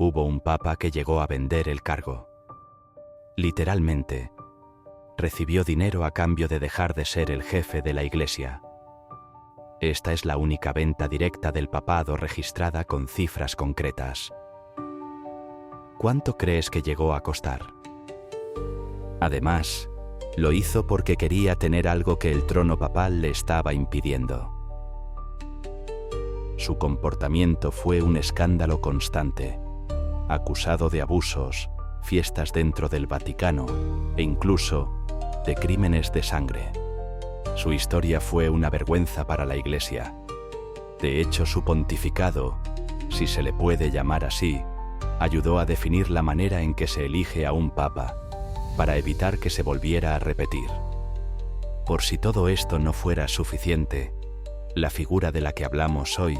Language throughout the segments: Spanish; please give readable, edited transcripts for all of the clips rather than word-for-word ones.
hubo un papa que llegó a vender el cargo. Literalmente, recibió dinero a cambio de dejar de ser el jefe de la Iglesia. Esta es la única venta directa del papado registrada con cifras concretas. ¿Cuánto crees que llegó a costar? Además, lo hizo porque quería tener algo que el trono papal le estaba impidiendo. Su comportamiento fue un escándalo constante, acusado de abusos, fiestas dentro del Vaticano e incluso de crímenes de sangre. Su historia fue una vergüenza para la Iglesia. De hecho, su pontificado, si se le puede llamar así, ayudó a definir la manera en que se elige a un papa, para evitar que se volviera a repetir. Por si todo esto no fuera suficiente, la figura de la que hablamos hoy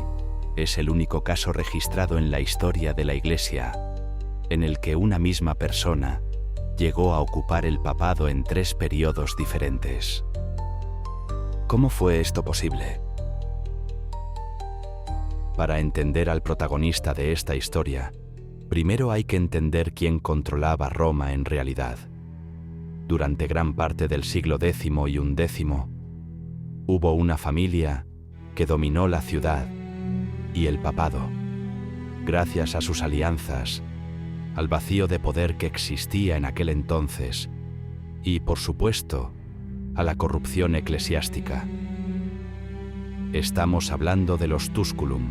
es el único caso registrado en la historia de la Iglesia en el que una misma persona llegó a ocupar el papado en 3 periodos diferentes. ¿Cómo fue esto posible? Para entender al protagonista de esta historia, primero hay que entender quién controlaba Roma en realidad. Durante gran parte del siglo X y XI, hubo una familia que dominó la ciudad y el papado, gracias a sus alianzas, al vacío de poder que existía en aquel entonces y, por supuesto, a la corrupción eclesiástica. Estamos hablando de los Tusculum.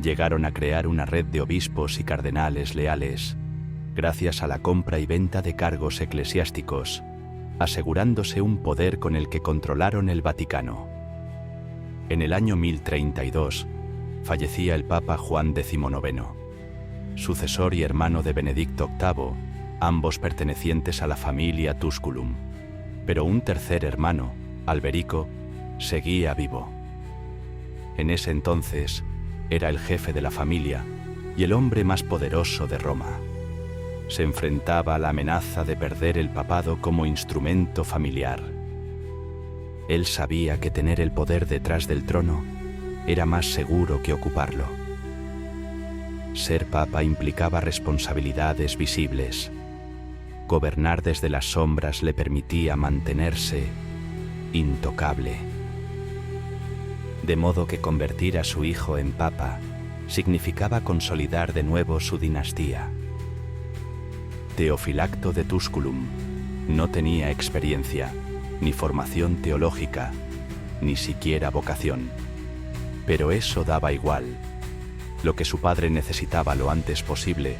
Llegaron a crear una red de obispos y cardenales leales, gracias a la compra y venta de cargos eclesiásticos, asegurándose un poder con el que controlaron el Vaticano. En el año 1032, fallecía el Papa Juan XIX, sucesor y hermano de Benedicto VIII, ambos pertenecientes a la familia Tusculum. Pero un tercer hermano, Alberico, seguía vivo. En ese entonces, era el jefe de la familia y el hombre más poderoso de Roma. Se enfrentaba a la amenaza de perder el papado como instrumento familiar. Él sabía que tener el poder detrás del trono era más seguro que ocuparlo. Ser papa implicaba responsabilidades visibles. Gobernar desde las sombras le permitía mantenerse intocable. De modo que convertir a su hijo en papa significaba consolidar de nuevo su dinastía. Teofilacto de Tusculum no tenía experiencia, ni formación teológica, ni siquiera vocación. Pero eso daba igual. Lo que su padre necesitaba lo antes posible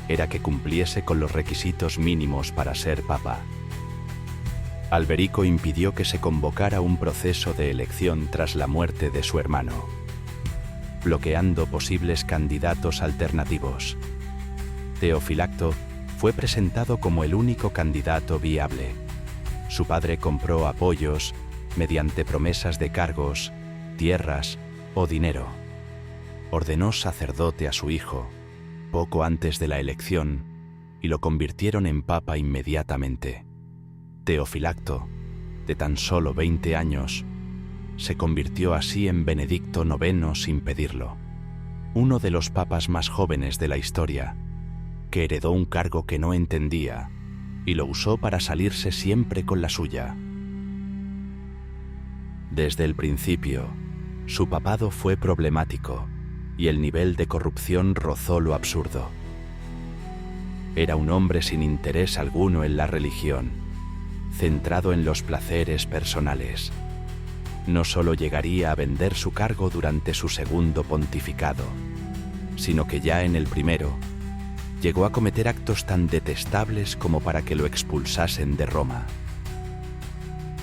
era que cumpliese con los requisitos mínimos para ser papa. Alberico impidió que se convocara un proceso de elección tras la muerte de su hermano, bloqueando posibles candidatos alternativos. Teofilacto fue presentado como el único candidato viable. Su padre compró apoyos mediante promesas de cargos, tierras o dinero. Ordenó sacerdote a su hijo poco antes de la elección y lo convirtieron en papa inmediatamente. Teofilacto, de tan solo 20 años, se convirtió así en Benedicto IX sin pedirlo, uno de los papas más jóvenes de la historia, que heredó un cargo que no entendía y lo usó para salirse siempre con la suya. Desde el principio, su papado fue problemático y el nivel de corrupción rozó lo absurdo. Era un hombre sin interés alguno en la religión, centrado en los placeres personales. No solo llegaría a vender su cargo durante su segundo pontificado, sino que ya en el primero, llegó a cometer actos tan detestables como para que lo expulsasen de Roma.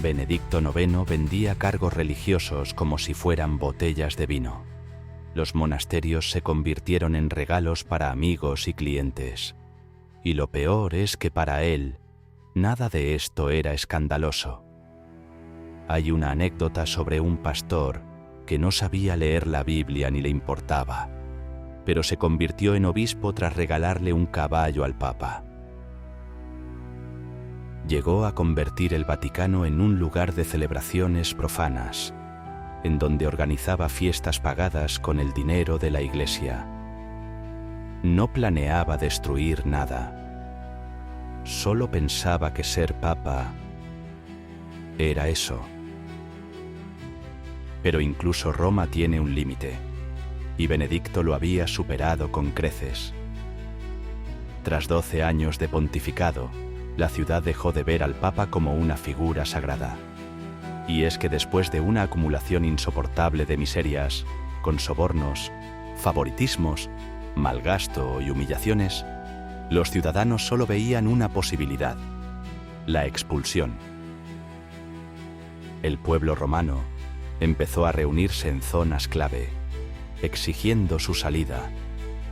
Benedicto IX vendía cargos religiosos como si fueran botellas de vino. Los monasterios se convirtieron en regalos para amigos y clientes. Y lo peor es que para él, nada de esto era escandaloso. Hay una anécdota sobre un pastor que no sabía leer la Biblia ni le importaba, pero se convirtió en obispo tras regalarle un caballo al Papa. Llegó a convertir el Vaticano en un lugar de celebraciones profanas, en donde organizaba fiestas pagadas con el dinero de la Iglesia. No planeaba destruir nada. Solo pensaba que ser papa era eso. Pero incluso Roma tiene un límite, y Benedicto lo había superado con creces. Tras 12 años de pontificado, la ciudad dejó de ver al Papa como una figura sagrada. Y es que después de una acumulación insoportable de miserias, con sobornos, favoritismos, malgasto y humillaciones, los ciudadanos solo veían una posibilidad: la expulsión. El pueblo romano empezó a reunirse en zonas clave, exigiendo su salida,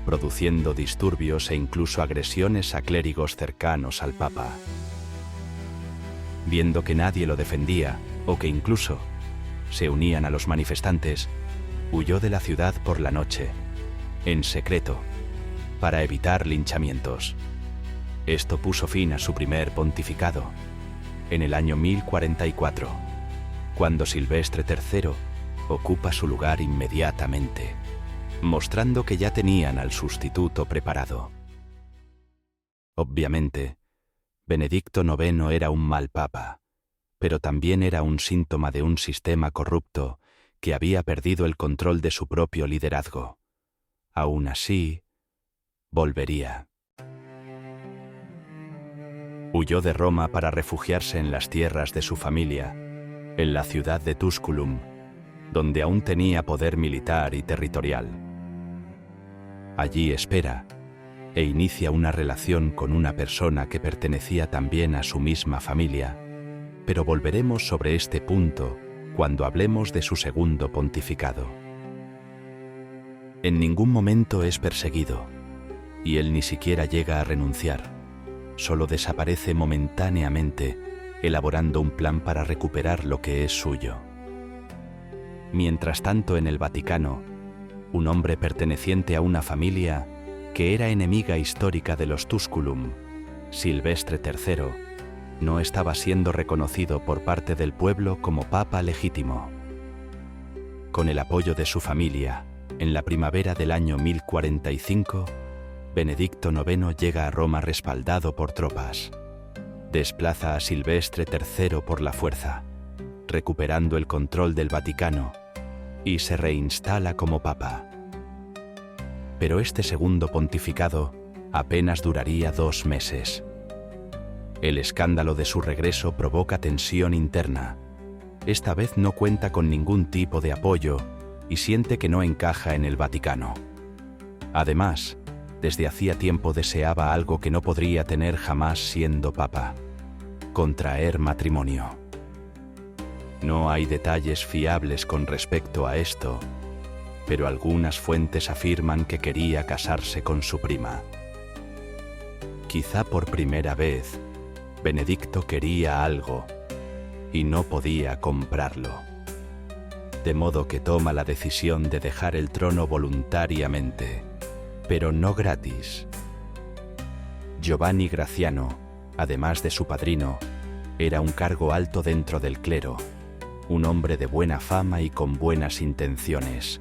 produciendo disturbios e incluso agresiones a clérigos cercanos al Papa. Viendo que nadie lo defendía, o que incluso se unían a los manifestantes, huyó de la ciudad por la noche, en secreto, para evitar linchamientos. Esto puso fin a su primer pontificado, en el año 1044, cuando Silvestre III ocupa su lugar inmediatamente, mostrando que ya tenían al sustituto preparado. Obviamente, Benedicto IX era un mal papa, pero también era un síntoma de un sistema corrupto que había perdido el control de su propio liderazgo. Aún así, volvería. Huyó de Roma para refugiarse en las tierras de su familia, en la ciudad de Tusculum, donde aún tenía poder militar y territorial. Allí espera e inicia una relación con una persona que pertenecía también a su misma familia, pero volveremos sobre este punto cuando hablemos de su segundo pontificado. En ningún momento es perseguido, y él ni siquiera llega a renunciar, solo desaparece momentáneamente, elaborando un plan para recuperar lo que es suyo. Mientras tanto, en el Vaticano, un hombre perteneciente a una familia que era enemiga histórica de los Tusculum, Silvestre III, no estaba siendo reconocido por parte del pueblo como papa legítimo. Con el apoyo de su familia, en la primavera del año 1045, Benedicto IX llega a Roma respaldado por tropas. Desplaza a Silvestre III por la fuerza, recuperando el control del Vaticano, y se reinstala como papa. Pero este segundo pontificado apenas duraría 2 meses. El escándalo de su regreso provoca tensión interna. Esta vez no cuenta con ningún tipo de apoyo y siente que no encaja en el Vaticano. Además, desde hacía tiempo deseaba algo que no podría tener jamás siendo papa: contraer matrimonio. No hay detalles fiables con respecto a esto, pero algunas fuentes afirman que quería casarse con su prima. Quizá por primera vez, Benedicto quería algo y no podía comprarlo. De modo que toma la decisión de dejar el trono voluntariamente, pero no gratis. Giovanni Graziano, además de su padrino, era un cargo alto dentro del clero, un hombre de buena fama y con buenas intenciones.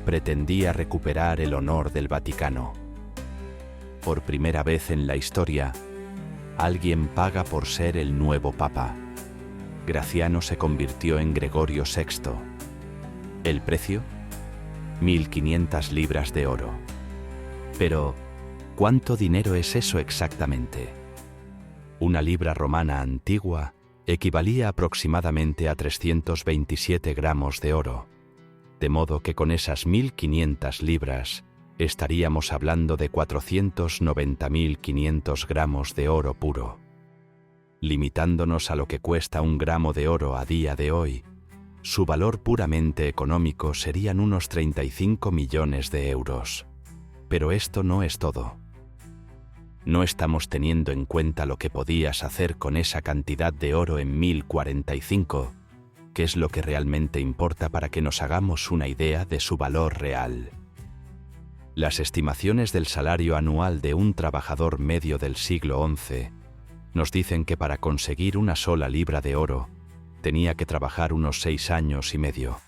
Pretendía recuperar el honor del Vaticano. Por primera vez en la historia, alguien paga por ser el nuevo papa. Graziano se convirtió en Gregorio VI. ¿El precio? 1.500 libras de oro. Pero, ¿cuánto dinero es eso exactamente? Una libra romana antigua equivalía aproximadamente a 327 gramos de oro, de modo que con esas 1.500 libras estaríamos hablando de 490.500 gramos de oro puro. Limitándonos a lo que cuesta 1 gramo de oro a día de hoy, su valor puramente económico serían unos 35 millones de euros. Pero esto no es todo. No estamos teniendo en cuenta lo que podías hacer con esa cantidad de oro en 1045, que es lo que realmente importa para que nos hagamos una idea de su valor real. Las estimaciones del salario anual de un trabajador medio del siglo XI nos dicen que para conseguir una sola libra de oro tenía que trabajar unos 6 años y medio.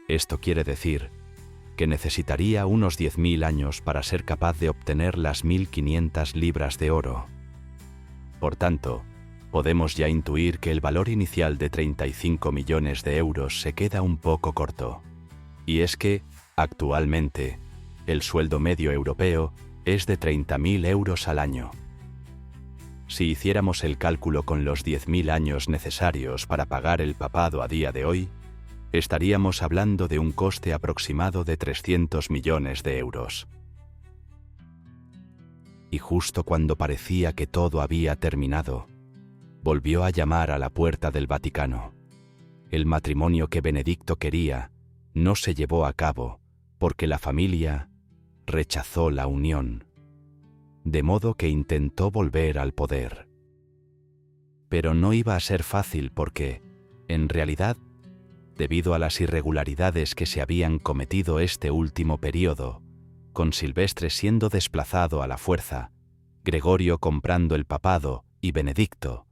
Esto quiere decir que necesitaría unos 10.000 años para ser capaz de obtener las 1.500 libras de oro. Por tanto, podemos ya intuir que el valor inicial de 35 millones de euros se queda un poco corto. Y es que, actualmente, el sueldo medio europeo es de 30.000 euros al año. Si hiciéramos el cálculo con los 10.000 años necesarios para pagar el papado a día de hoy, estaríamos hablando de un coste aproximado de 300 millones de euros. Y justo cuando parecía que todo había terminado, volvió a llamar a la puerta del Vaticano. El matrimonio que Benedicto quería no se llevó a cabo porque la familia rechazó la unión, de modo que intentó volver al poder. Pero no iba a ser fácil porque, en realidad, debido a las irregularidades que se habían cometido este último período, con Silvestre siendo desplazado a la fuerza, Gregorio comprando el papado y Benedicto,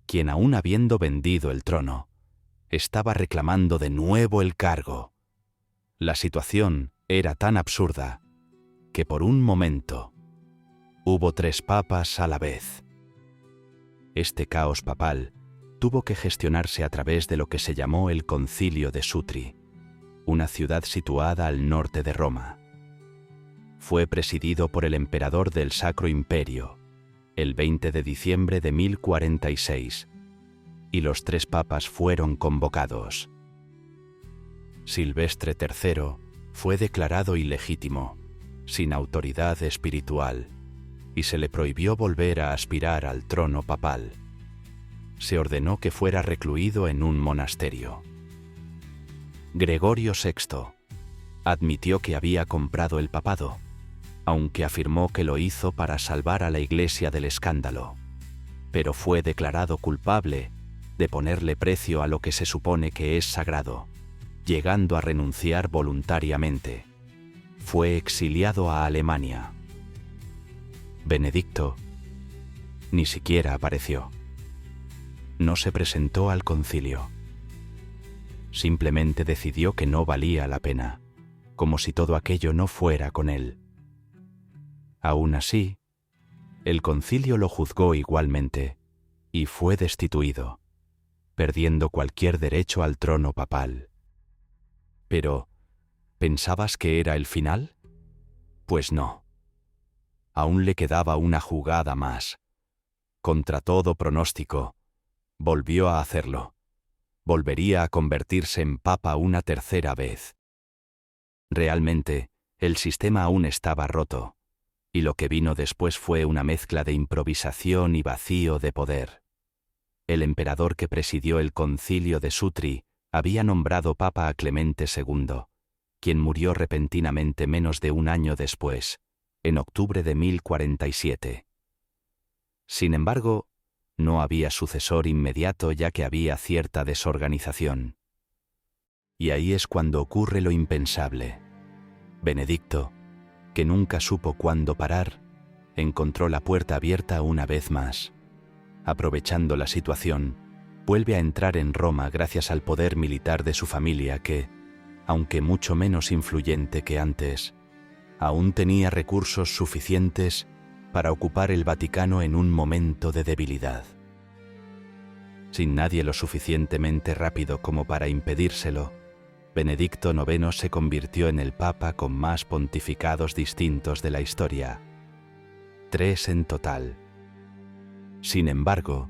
quien aún habiendo vendido el trono, estaba reclamando de nuevo el cargo. La situación era tan absurda que por un momento hubo 3 papas a la vez. Este caos papal tuvo que gestionarse a través de lo que se llamó el Concilio de Sutri, una ciudad situada al norte de Roma. Fue presidido por el emperador del Sacro Imperio, el 20 de diciembre de 1046, y los 3 papas fueron convocados. Silvestre III fue declarado ilegítimo, sin autoridad espiritual, y se le prohibió volver a aspirar al trono papal. Se ordenó que fuera recluido en un monasterio. Gregorio VI admitió que había comprado el papado, aunque afirmó que lo hizo para salvar a la Iglesia del escándalo, pero fue declarado culpable de ponerle precio a lo que se supone que es sagrado, llegando a renunciar voluntariamente. Fue exiliado a Alemania. Benedicto ni siquiera apareció. No se presentó al concilio. Simplemente decidió que no valía la pena, como si todo aquello no fuera con él. Aún así, el concilio lo juzgó igualmente y fue destituido, perdiendo cualquier derecho al trono papal. Pero, ¿pensabas que era el final? Pues no. Aún le quedaba una jugada más. Contra todo pronóstico, volvió a hacerlo. Volvería a convertirse en papa una tercera vez. Realmente, el sistema aún estaba roto, y lo que vino después fue una mezcla de improvisación y vacío de poder. El emperador que presidió el Concilio de Sutri había nombrado papa a Clemente II, quien murió repentinamente menos de un año después, en octubre de 1047. Sin embargo, no había sucesor inmediato ya que había cierta desorganización. Y ahí es cuando ocurre lo impensable. Benedicto, que nunca supo cuándo parar, encontró la puerta abierta una vez más. Aprovechando la situación, vuelve a entrar en Roma gracias al poder militar de su familia que, aunque mucho menos influyente que antes, aún tenía recursos suficientes para ocupar el Vaticano en un momento de debilidad. Sin nadie lo suficientemente rápido como para impedírselo, Benedicto IX se convirtió en el papa con más pontificados distintos de la historia. 3 en total. Sin embargo,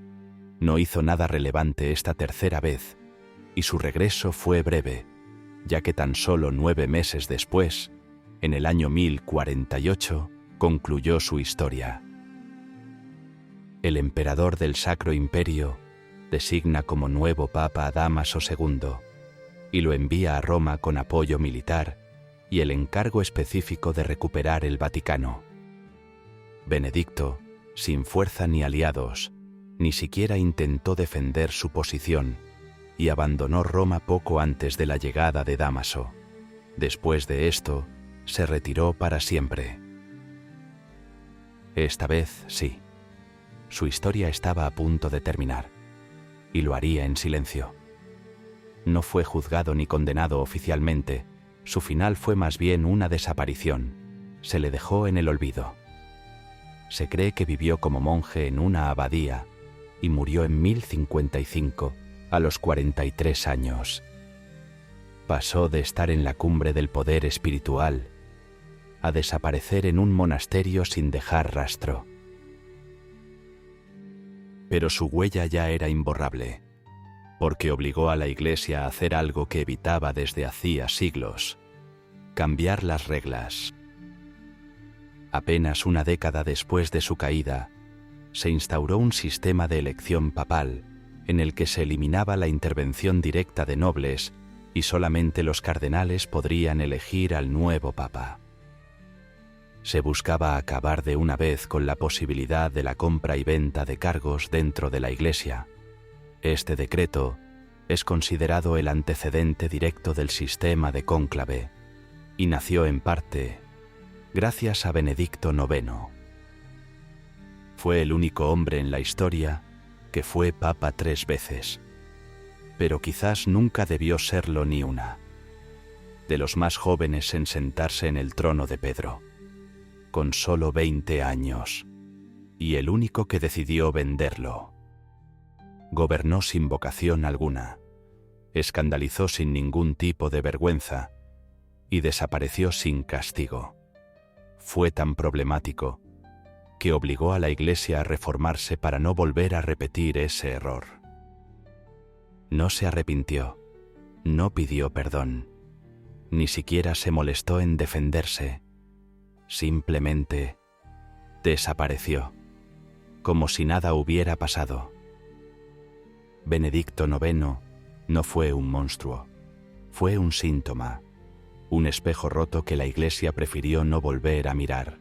no hizo nada relevante esta tercera vez, y su regreso fue breve, ya que tan solo 9 meses después, en el año 1048, concluyó su historia. El emperador del Sacro Imperio designa como nuevo papa a Dámaso II y lo envía a Roma con apoyo militar y el encargo específico de recuperar el Vaticano. Benedicto, sin fuerza ni aliados, ni siquiera intentó defender su posición y abandonó Roma poco antes de la llegada de Dámaso. Después de esto, se retiró para siempre. Esta vez sí, su historia estaba a punto de terminar, y lo haría en silencio. No fue juzgado ni condenado oficialmente, Su final fue más bien una desaparición. Se le dejó en el olvido. Se cree que vivió como monje en una abadía y murió en 1055, a los 43 años. Pasó de estar en la cumbre del poder espiritual a desaparecer en un monasterio sin dejar rastro. Pero su huella ya era imborrable, porque obligó a la Iglesia a hacer algo que evitaba desde hacía siglos: cambiar las reglas. Apenas una década después de su caída, se instauró un sistema de elección papal en el que se eliminaba la intervención directa de nobles y solamente los cardenales podrían elegir al nuevo papa. Se buscaba acabar de una vez con la posibilidad de la compra y venta de cargos dentro de la Iglesia. Este decreto es considerado el antecedente directo del sistema de cónclave y nació en parte gracias a Benedicto IX. Fue el único hombre en la historia que fue papa 3 veces, pero quizás nunca debió serlo ni una. De los más jóvenes en sentarse en el trono de Pedro, con solo 20 años, y el único que decidió venderlo. Gobernó sin vocación alguna, escandalizó sin ningún tipo de vergüenza y desapareció sin castigo. Fue tan problemático que obligó a la Iglesia a reformarse para no volver a repetir ese error. No se arrepintió, no pidió perdón, ni siquiera se molestó en defenderse. Simplemente desapareció, como si nada hubiera pasado. Benedicto IX no fue un monstruo, fue un síntoma, un espejo roto que la Iglesia prefirió no volver a mirar.